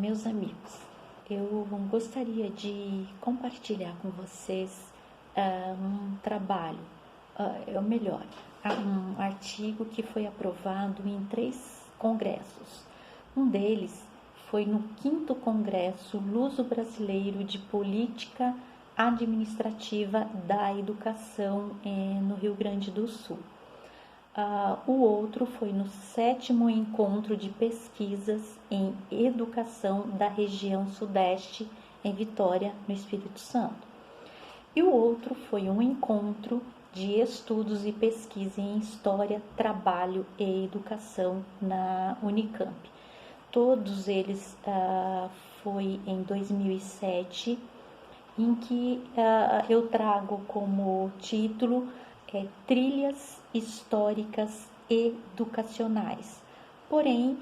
Meus amigos, eu gostaria de compartilhar com vocês um trabalho, ou melhor, um artigo que foi aprovado em 3 congressos. Um deles foi no 5º Congresso Luso-Brasileiro de Política Administrativa da Educação no Rio Grande do Sul. O outro foi no 7º Encontro de Pesquisas em Educação da Região Sudeste, em Vitória, no Espírito Santo. E o outro foi um encontro de estudos e pesquisa em História, Trabalho e Educação na Unicamp. Todos eles foi em 2007, em que eu trago como título Trilhas Históricas Educacionais. Porém,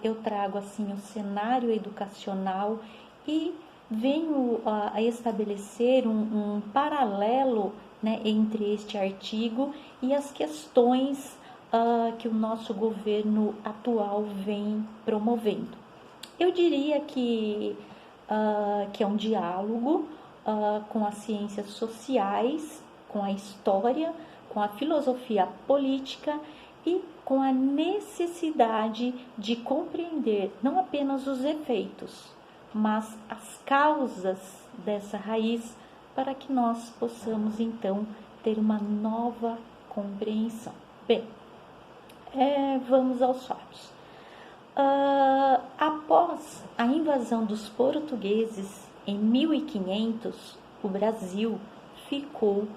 eu trago assim o cenário educacional e venho a estabelecer um paralelo, né, entre este artigo e as questões que o nosso governo atual vem promovendo. Eu diria que é um diálogo com as ciências sociais, com a história, com a filosofia política e com a necessidade de compreender não apenas os efeitos, mas as causas dessa raiz, para que nós possamos então ter uma nova compreensão. Bem, vamos aos fatos. Após a invasão dos portugueses em 1500, o Brasil ficou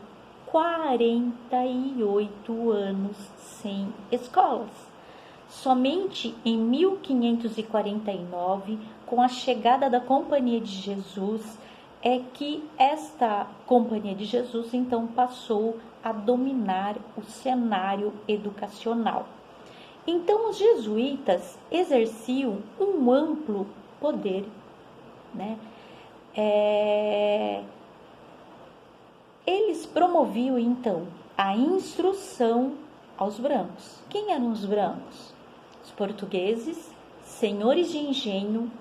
48 anos sem escolas. Somente em 1549, com a chegada da Companhia de Jesus, é que esta Companhia de Jesus então passou a dominar o cenário educacional. Então, os jesuítas exerciam um amplo poder, né? Eles promoviam, então, a instrução aos brancos. Quem eram os brancos? Os portugueses, senhores de engenho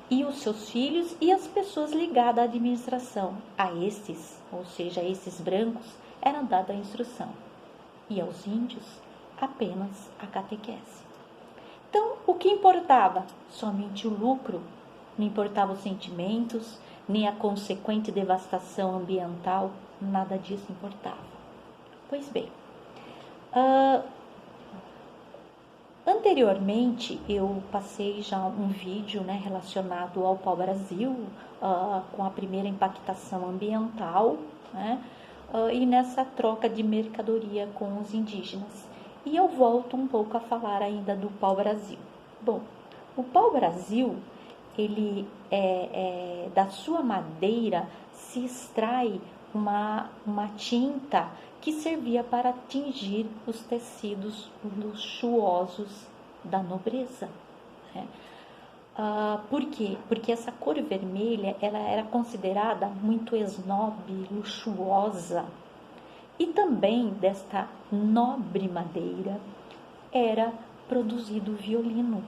e os seus filhos e as pessoas ligadas à administração. A estes, ou seja, a esses brancos, era dada a instrução. E aos índios, apenas a catequese. Então, o que importava? Somente o lucro. Não importava os sentimentos, nem a consequente devastação ambiental, nada disso importava. Pois bem, anteriormente eu passei já um vídeo, né, relacionado ao pau-brasil, com a primeira impactação ambiental, né, e nessa troca de mercadoria com os indígenas. E eu volto um pouco a falar ainda do pau-brasil. Bom, o pau-brasil, ele da sua madeira se extrai uma tinta que servia para tingir os tecidos luxuosos da nobreza, né? Por quê? Porque essa cor vermelha ela era considerada muito esnobe, luxuosa, e também desta nobre madeira era produzido o violino.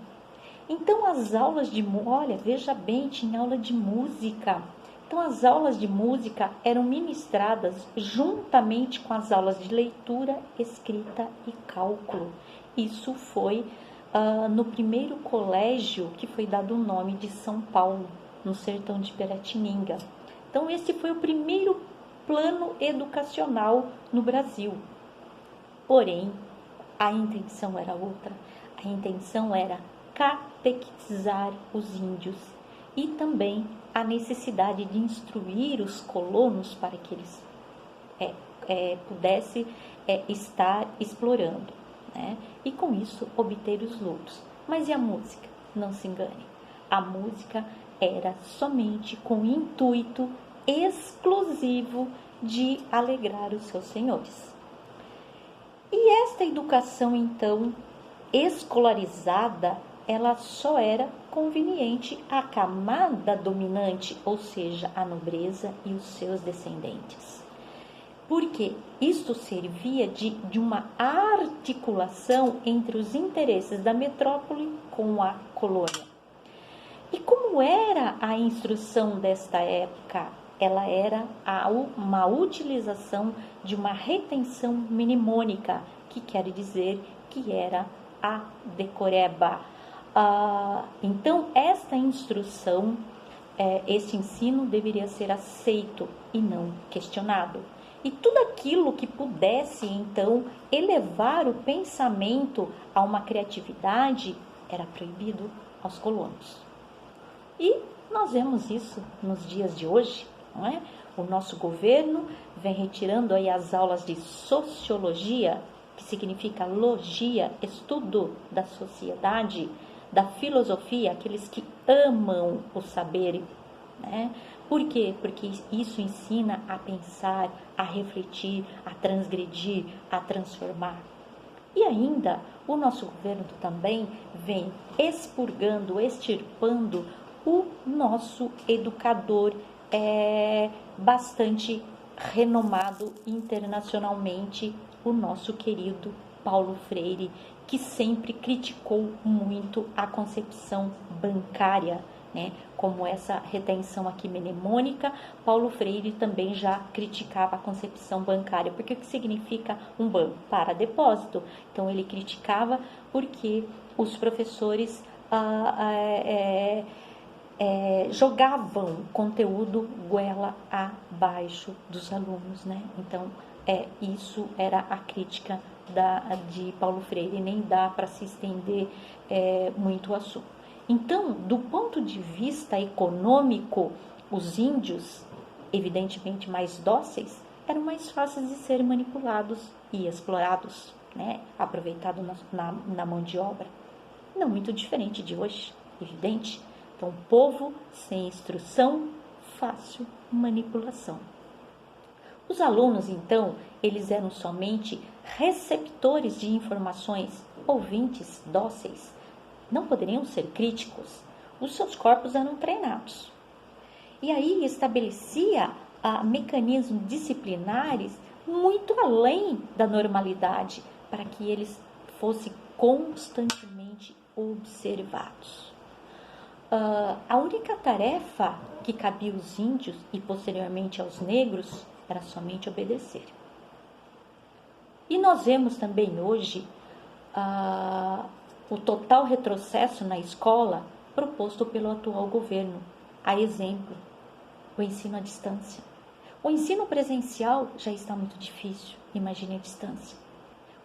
Então as aulas de olha, veja bem, tinha aula de música. Então as aulas de música eram ministradas juntamente com as aulas de leitura, escrita e cálculo. Isso foi no primeiro colégio que foi dado o nome de São Paulo, no sertão de Piratininga. Então esse foi o primeiro plano educacional no Brasil. Porém, a intenção era outra. A intenção era catequizar os índios e também a necessidade de instruir os colonos para que eles pudessem estar explorando, né? E com isso obter os lucros. Mas e a música? Não se engane, a música era somente com o intuito exclusivo de alegrar os seus senhores. E esta educação, então, escolarizada, ela só era conveniente à camada dominante, ou seja, a nobreza e os seus descendentes. Porque isto servia de uma articulação entre os interesses da metrópole com a colônia. E como qual era a instrução desta época? Ela era uma utilização de uma retenção mnemônica, que quer dizer que era a decoreba. Então, esta instrução, este ensino deveria ser aceito e não questionado. E tudo aquilo que pudesse, então, elevar o pensamento a uma criatividade era proibido aos colonos. E nós vemos isso nos dias de hoje, não é? O nosso governo vem retirando aí as aulas de sociologia, que significa logia, estudo da sociedade, da filosofia, aqueles que amam o saber, né? Por quê? Porque isso ensina a pensar, a refletir, a transgredir, a transformar. E ainda, o nosso governo também vem expurgando, extirpando o nosso educador bastante renomado internacionalmente, o nosso querido Paulo Freire, que sempre criticou muito a concepção bancária, né? Como essa retenção aqui mnemônica, Paulo Freire também já criticava a concepção bancária, porque o que significa um banco? Para depósito. Então ele criticava porque os professores jogavam conteúdo goela abaixo dos alunos, né? Então isso era a crítica de Paulo Freire, nem dá para se estender muito o assunto. Então, do ponto de vista econômico, os índios, evidentemente mais dóceis, eram mais fáceis de ser manipulados e explorados, né? Aproveitados na mão de obra. Não muito diferente de hoje, evidente. Então, povo sem instrução, fácil manipulação. Os alunos, então, eles eram somente receptores de informações, ouvintes dóceis. Não poderiam ser críticos. Os seus corpos eram treinados. E aí estabelecia mecanismos disciplinares muito além da normalidade, para que eles fossem constantemente observados. A única tarefa que cabia aos índios e posteriormente aos negros era somente obedecer. E nós vemos também hoje o total retrocesso na escola proposto pelo atual governo. A exemplo, o ensino à distância. O ensino presencial já está muito difícil, imagine a distância.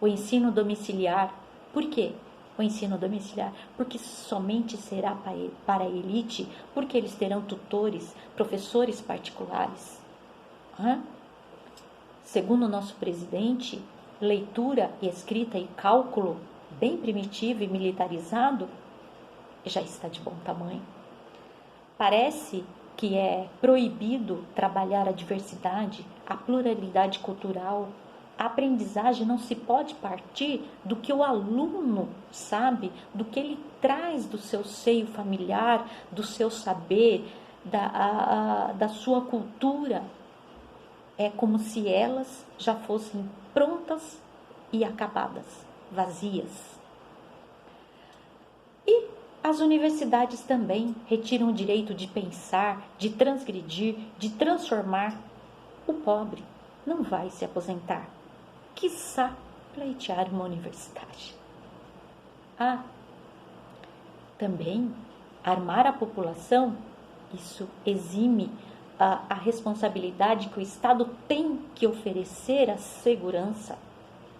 O ensino domiciliar, por quê? O ensino domiciliar, porque somente será para a elite, porque eles terão tutores, professores particulares. Segundo o nosso presidente, leitura, escrita e cálculo, bem primitivo e militarizado, já está de bom tamanho. Parece que é proibido trabalhar a diversidade, a pluralidade cultural. A aprendizagem não se pode partir do que o aluno sabe, do que ele traz do seu seio familiar, do seu saber, da sua cultura. É como se elas já fossem prontas e acabadas, vazias. E as universidades também retiram o direito de pensar, de transgredir, de transformar. O pobre não vai se aposentar, quiçá pleitear uma universidade. Também armar a população, isso exime a responsabilidade que o Estado tem que oferecer à segurança.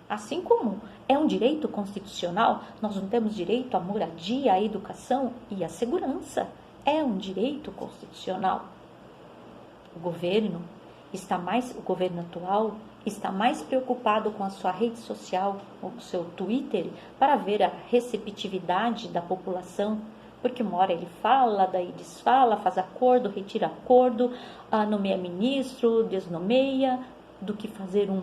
Assim como é um direito constitucional, nós não temos direito à moradia, à educação e à segurança. É um direito constitucional. O governo atual está mais preocupado com a sua rede social, com o seu Twitter, para ver a receptividade da população, porque uma hora ele fala, daí desfala, faz acordo, retira acordo, nomeia ministro, desnomeia, do que fazer um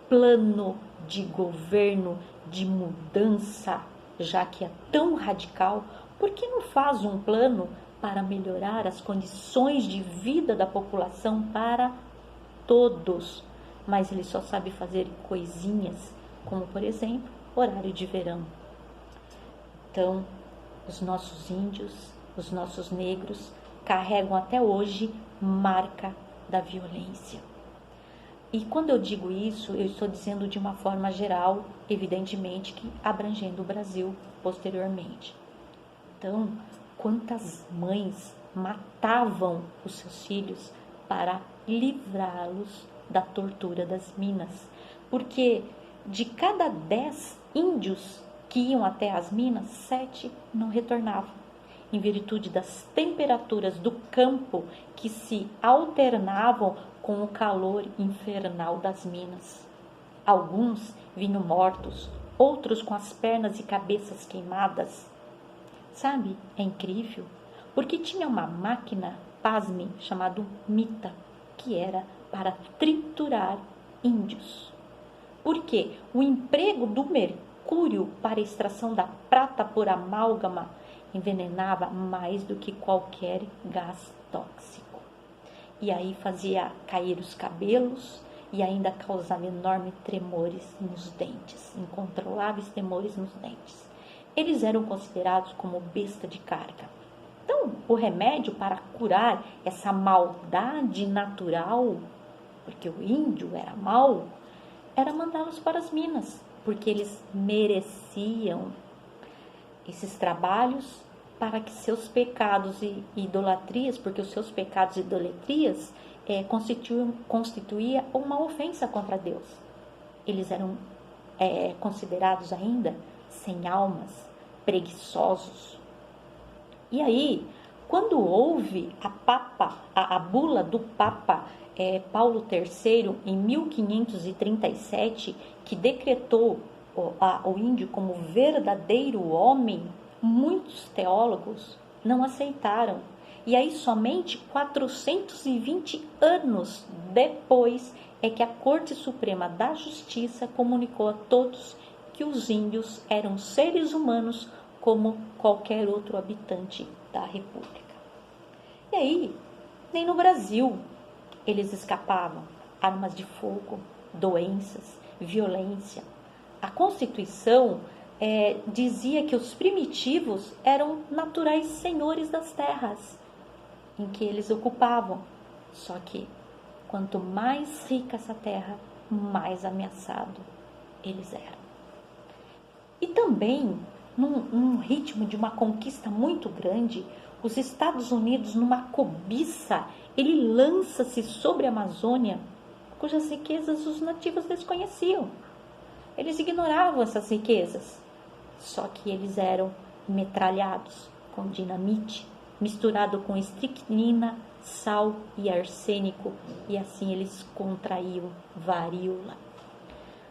plano de governo, de mudança, já que é tão radical. Por que não faz um plano para melhorar as condições de vida da população para todos? Mas ele só sabe fazer coisinhas, como por exemplo, horário de verão. Então, os nossos índios os nossos negros carregam até hoje marca da violência. E quando eu digo isso, eu estou dizendo de uma forma geral, evidentemente que abrangendo o Brasil posteriormente. Então, quantas mães matavam os seus filhos para livrá-los da tortura das minas? Porque de cada 10 índios que iam até as minas, 7 não retornavam, em virtude das temperaturas do campo que se alternavam com o calor infernal das minas. Alguns vinham mortos, outros com as pernas e cabeças queimadas. Sabe, é incrível, porque tinha uma máquina, pasme, chamada mita, que era para triturar índios. Porque o emprego do mercúrio para a extração da prata por amálgama envenenava mais do que qualquer gás tóxico. E aí fazia cair os cabelos e ainda causava enormes tremores nos dentes, incontroláveis tremores nos dentes. Eles eram considerados como besta de carga. Então, o remédio para curar essa maldade natural, porque o índio era mau, era mandá-los para as minas, porque eles mereciam esses trabalhos para que seus pecados e idolatrias, porque os seus pecados e idolatrias constituía uma ofensa contra Deus. Eles eram considerados ainda sem almas, preguiçosos. E aí, quando houve a bula do Papa Paulo III, em 1537, que decretou o índio como verdadeiro homem, muitos teólogos não aceitaram. E aí, somente 420 anos depois, é que a Corte Suprema da Justiça comunicou a todos que os índios eram seres humanos como qualquer outro habitante da República. E aí, nem no Brasil eles escapavam. Armas de fogo, doenças, violência. A Constituição dizia que os primitivos eram naturais senhores das terras em que eles ocupavam. Só que quanto mais rica essa terra, mais ameaçado eles eram. E também, num ritmo de uma conquista muito grande, os Estados Unidos, numa cobiça, ele lança-se sobre a Amazônia, cujas riquezas os nativos desconheciam. Eles ignoravam essas riquezas, só que eles eram metralhados com dinamite, misturado com estricnina, sal e arsênico, e assim eles contraíam varíola.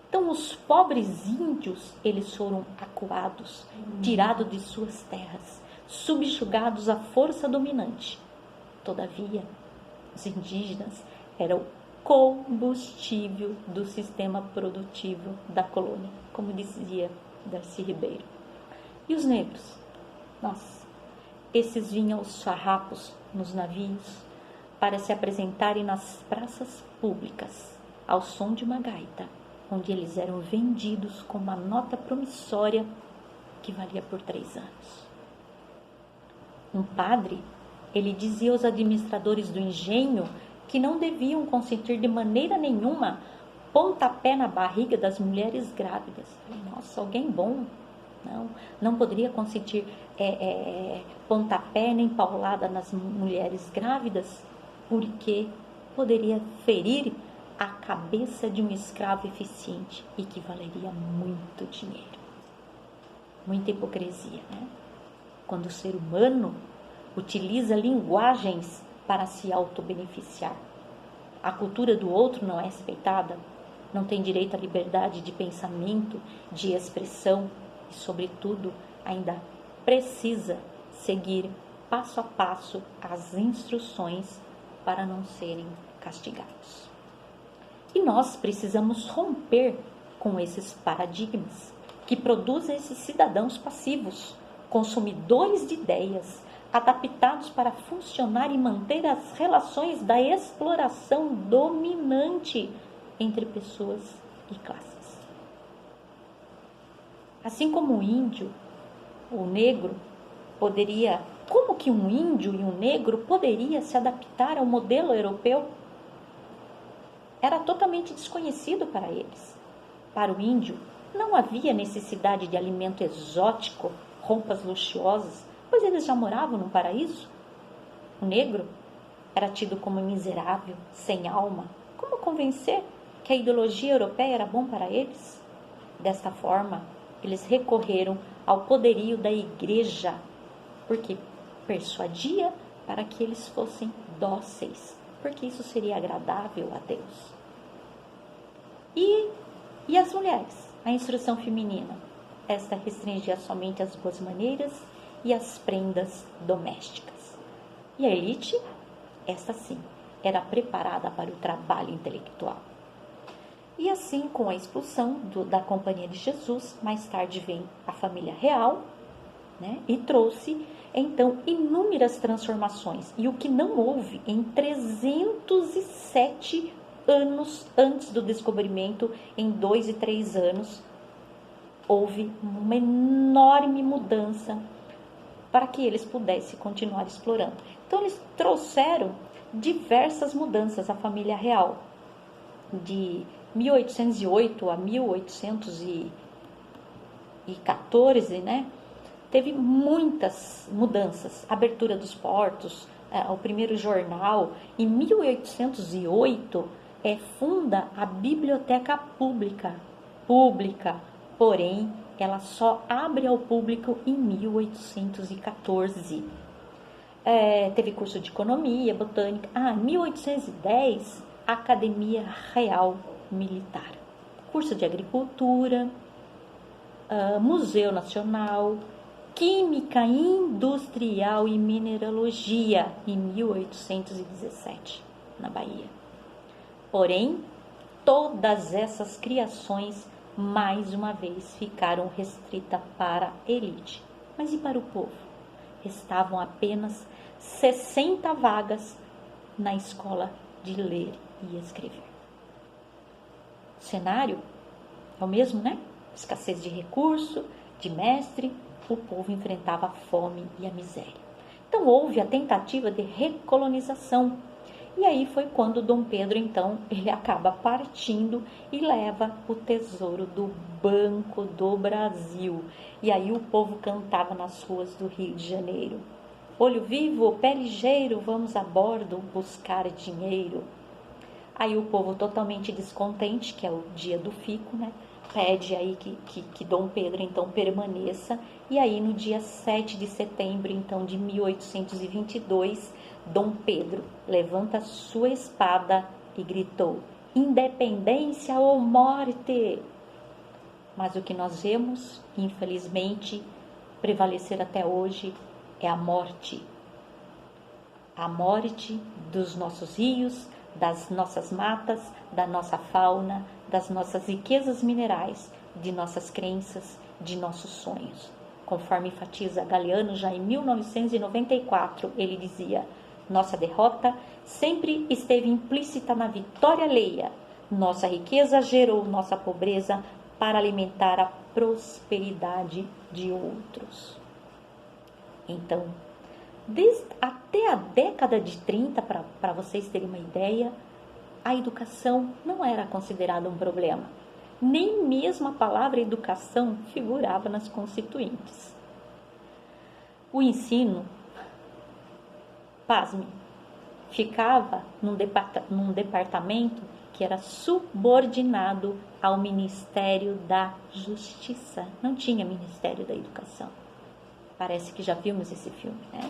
Então, os pobres índios, eles foram acuados, tirados de suas terras, subjugados à força dominante. Todavia, os indígenas eram combustível do sistema produtivo da colônia, como dizia Darcy Ribeiro. E os negros? Nossa, esses vinham aos farrapos nos navios para se apresentarem nas praças públicas, ao som de uma gaita, onde eles eram vendidos com uma nota promissória que valia por 3 anos. Um padre, ele dizia aos administradores do engenho que não deviam consentir de maneira nenhuma pontapé na barriga das mulheres grávidas. Nossa, alguém bom não poderia consentir pontapé nem paulada nas mulheres grávidas, porque poderia ferir a cabeça de um escravo eficiente e que valeria muito dinheiro. Muita hipocrisia, né? Quando o ser humano utiliza linguagens para se autobeneficiar. A cultura do outro não é respeitada, não tem direito à liberdade de pensamento, de expressão e, sobretudo, ainda precisa seguir passo a passo as instruções para não serem castigados. E nós precisamos romper com esses paradigmas que produzem esses cidadãos passivos, consumidores de ideias, adaptados para funcionar e manter as relações da exploração dominante entre pessoas e classes. Assim como o índio, o negro, poderia Como que um índio e um negro poderia se adaptar ao modelo europeu? Era totalmente desconhecido para eles. Para o índio, não havia necessidade de alimento exótico, roupas luxuosas, pois eles já moravam num paraíso. O negro era tido como miserável, sem alma. Como convencer que a ideologia europeia era bom para eles? Desta forma, eles recorreram ao poderio da igreja, porque persuadia para que eles fossem dóceis, porque isso seria agradável a Deus. E as mulheres? A instrução feminina. Esta restringia somente as boas maneiras e as prendas domésticas. E a elite? Esta sim, era preparada para o trabalho intelectual. E assim, com a expulsão da Companhia de Jesus, mais tarde vem a família real, né, e trouxe, então, inúmeras transformações. E o que não houve em 307 anos antes do descobrimento, em 2 e 3 anos, houve uma enorme mudança para que eles pudessem continuar explorando. Então, eles trouxeram diversas mudanças à família real. De 1808 a 1814, né? Teve muitas mudanças. Abertura dos portos, o primeiro jornal. Em 1808, funda a Biblioteca Pública, porém, ela só abre ao público em 1814. Teve curso de economia, botânica. Em 1810, Academia Real Militar. Curso de agricultura, Museu Nacional, Química Industrial e Mineralogia, em 1817, na Bahia. Porém, todas essas criações, mais uma vez, ficaram restritas para a elite. Mas e para o povo? Restavam apenas 60 vagas na escola de ler e escrever. O cenário é o mesmo, né? Escassez de recurso, de mestre, o povo enfrentava a fome e a miséria. Então houve a tentativa de recolonização. E aí foi quando Dom Pedro, então, ele acaba partindo e leva o tesouro do Banco do Brasil. E aí o povo cantava nas ruas do Rio de Janeiro: olho vivo, pé ligeiro, vamos a bordo buscar dinheiro. Aí o povo, totalmente descontente, que é o dia do fico, né? Pede aí que Dom Pedro, então, permaneça. E aí, no dia 7 de setembro, então, de 1822, Dom Pedro levanta sua espada e gritou: independência ou morte! Mas o que nós vemos, infelizmente, prevalecer até hoje é a morte. A morte dos nossos rios, das nossas matas, da nossa fauna, das nossas riquezas minerais, de nossas crenças, de nossos sonhos. Conforme enfatiza Galeano, já em 1994, ele dizia: nossa derrota sempre esteve implícita na vitória alheia. Nossa riqueza gerou nossa pobreza para alimentar a prosperidade de outros. Então, até a década de 30, para vocês terem uma ideia, a educação não era considerada um problema. Nem mesmo a palavra educação figurava nas constituintes. O ensino, pasme, ficava num departamento que era subordinado ao Ministério da Justiça. Não tinha Ministério da Educação. Parece que já vimos esse filme, né?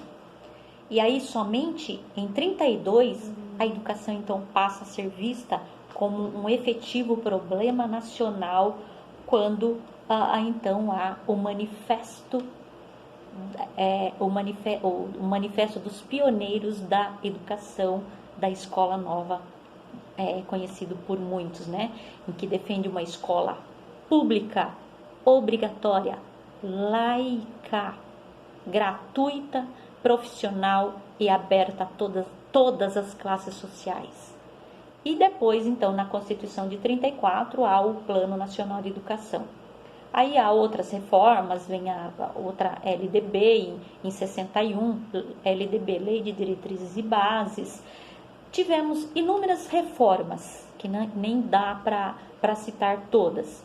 E aí, somente em 32, a educação, então, passa a ser vista como um efetivo problema nacional, quando, então, há o manifesto dos pioneiros da educação, da escola nova, conhecido por muitos, né? Em que defende uma escola pública, obrigatória, laica, gratuita, profissional e aberta a todas as classes sociais. E depois, então, na Constituição de 34, há o Plano Nacional de Educação. Aí há outras reformas, vem a outra LDB em 61, LDB, Lei de Diretrizes e Bases. Tivemos inúmeras reformas, que nem dá para citar todas,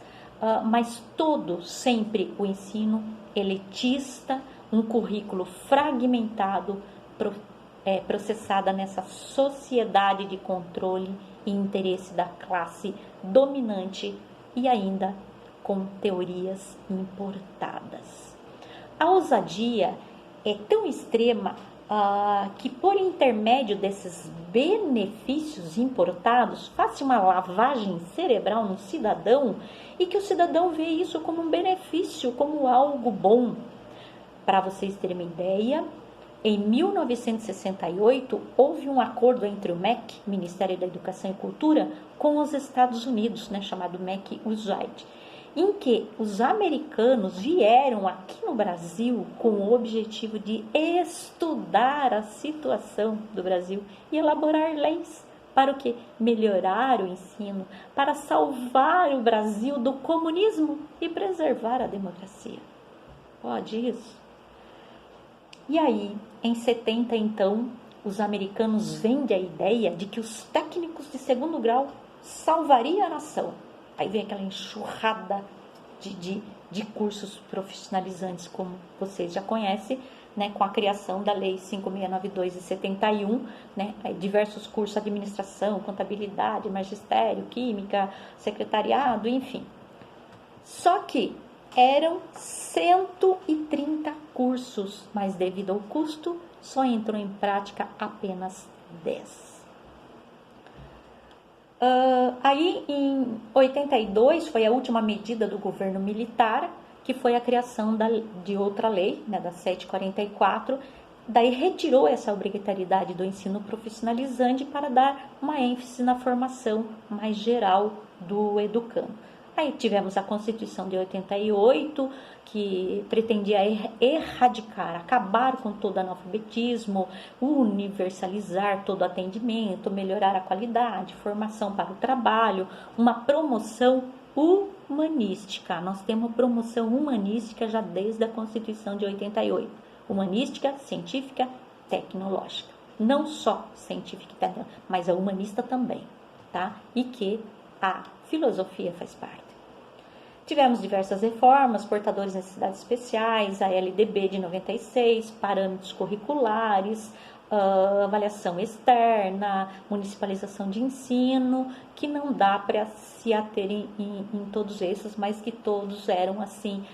mas todo sempre o ensino elitista, um currículo fragmentado, processada nessa sociedade de controle e interesse da classe dominante e ainda com teorias importadas. A ousadia é tão extrema que, por intermédio desses benefícios importados, faz uma lavagem cerebral no cidadão e que o cidadão vê isso como um benefício, como algo bom. Para vocês terem uma ideia, em 1968, houve um acordo entre o MEC, Ministério da Educação e Cultura, com os Estados Unidos, chamado MEC-USAID, em que os americanos vieram aqui no Brasil com o objetivo de estudar a situação do Brasil e elaborar leis para o quê? Melhorar o ensino, para salvar o Brasil do comunismo e preservar a democracia. Pode isso? E aí, em 70, então, os americanos vendem a ideia de que os técnicos de segundo grau salvariam a nação. Aí vem aquela enxurrada de cursos profissionalizantes, como vocês já conhecem, com a criação da Lei 5692 de 71, diversos cursos de administração, contabilidade, magistério, química, secretariado, enfim. Só que eram 130 cursos, mas devido ao custo, só entrou em prática apenas 10. Aí, em 82, foi a última medida do governo militar, que foi a criação de outra lei, da 744, daí retirou essa obrigatoriedade do ensino profissionalizante para dar uma ênfase na formação mais geral do educando. Aí tivemos a Constituição de 88, que pretendia erradicar, acabar com todo analfabetismo, universalizar todo atendimento, melhorar a qualidade, formação para o trabalho, uma promoção humanística. Nós temos promoção humanística já desde a Constituição de 88. Humanística, científica, tecnológica. Não só científica e tecnológica, mas a humanista também, tá? E que a filosofia faz parte. Tivemos diversas reformas, portadores de necessidades especiais, a LDB de 96, parâmetros curriculares, avaliação externa, municipalização de ensino, que não dá para se ater em todos esses, mas que todos eram assim,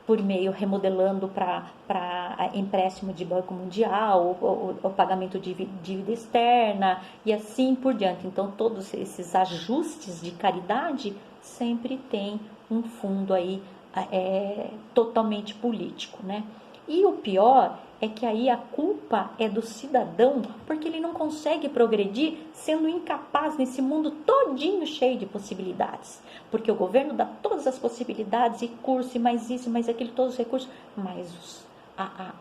por meio remodelando para empréstimo de Banco Mundial, o pagamento de dívida externa e assim por diante. Então, todos esses ajustes de caridade sempre tem um fundo aí totalmente político, E o pior é que aí a culpa é do cidadão, porque ele não consegue progredir sendo incapaz nesse mundo todinho cheio de possibilidades. Porque o governo dá todas as possibilidades e curso, e mais isso, mais aquilo, todos os recursos, mas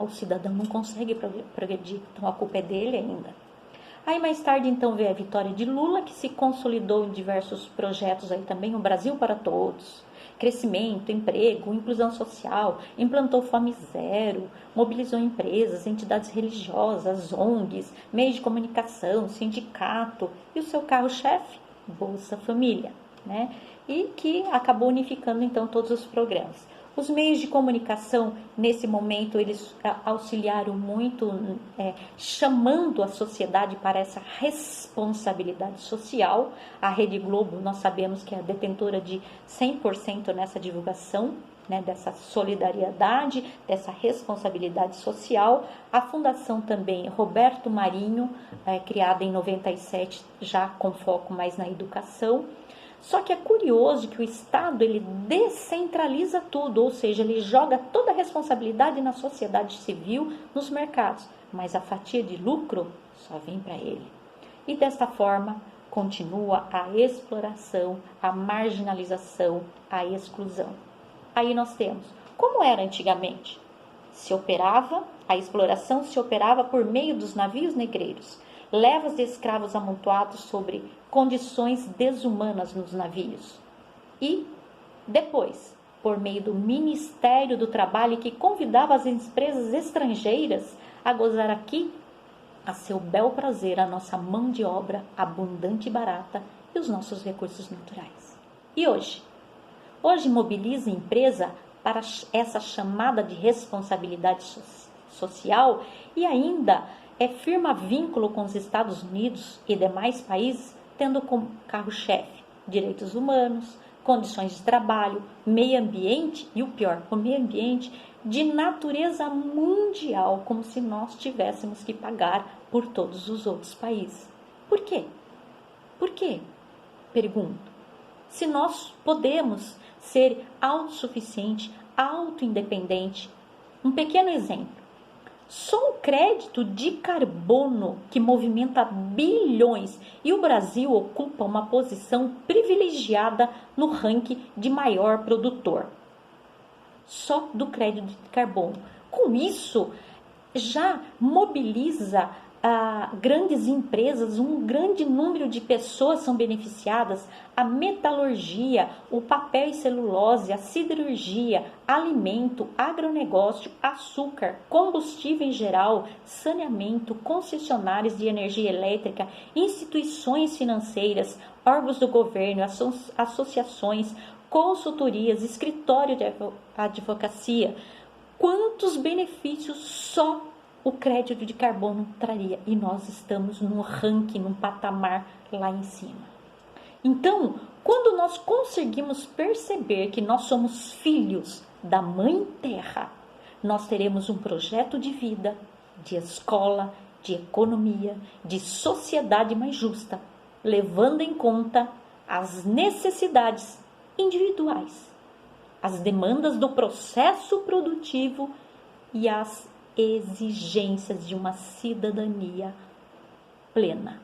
o cidadão não consegue progredir, então a culpa é dele ainda. Aí mais tarde então veio a vitória de Lula, que se consolidou em diversos projetos aí também, o Brasil para Todos, crescimento, emprego, inclusão social, implantou Fome Zero, mobilizou empresas, entidades religiosas, ONGs, meios de comunicação, sindicato e o seu carro-chefe, Bolsa Família, E que acabou unificando então todos os programas. Os meios de comunicação, nesse momento, eles auxiliaram muito, chamando a sociedade para essa responsabilidade social. A Rede Globo, nós sabemos que é a detentora de 100% nessa divulgação, dessa solidariedade, dessa responsabilidade social. A Fundação também, Roberto Marinho, criada em 97, já com foco mais na educação. Só que é curioso que o Estado, ele descentraliza tudo, ou seja, ele joga toda a responsabilidade na sociedade civil, nos mercados, mas a fatia de lucro só vem para ele. E desta forma, continua a exploração, a marginalização, a exclusão. Aí nós temos, como era antigamente? A exploração se operava por meio dos navios negreiros, levas de escravos amontoados sobre condições desumanas nos navios. E depois, por meio do Ministério do Trabalho, que convidava as empresas estrangeiras a gozar aqui, a seu bel prazer, a nossa mão de obra abundante e barata e os nossos recursos naturais. E hoje? Hoje mobiliza a empresa para essa chamada de responsabilidade social e ainda firma vínculo com os Estados Unidos e demais países, tendo como carro-chefe direitos humanos, condições de trabalho, meio ambiente e o pior, o meio ambiente de natureza mundial, como se nós tivéssemos que pagar por todos os outros países. Por quê? Por quê? Pergunto. Se nós podemos ser autossuficiente, autoindependente. Um pequeno exemplo. Só o crédito de carbono, que movimenta bilhões, e o Brasil ocupa uma posição privilegiada no ranking de maior produtor. Só do crédito de carbono. Com isso, já mobiliza grandes empresas, um grande número de pessoas são beneficiadas, a metalurgia, o papel e celulose, a siderurgia, alimento, agronegócio, açúcar, combustível em geral, saneamento, concessionárias de energia elétrica, instituições financeiras, órgãos do governo, associações, consultorias, escritório de advocacia. Quantos benefícios só o crédito de carbono traria, e nós estamos num ranking, num patamar lá em cima. Então, quando nós conseguimos perceber que nós somos filhos da Mãe Terra, nós teremos um projeto de vida, de escola, de economia, de sociedade mais justa, levando em conta as necessidades individuais, as demandas do processo produtivo e as exigências de uma cidadania plena.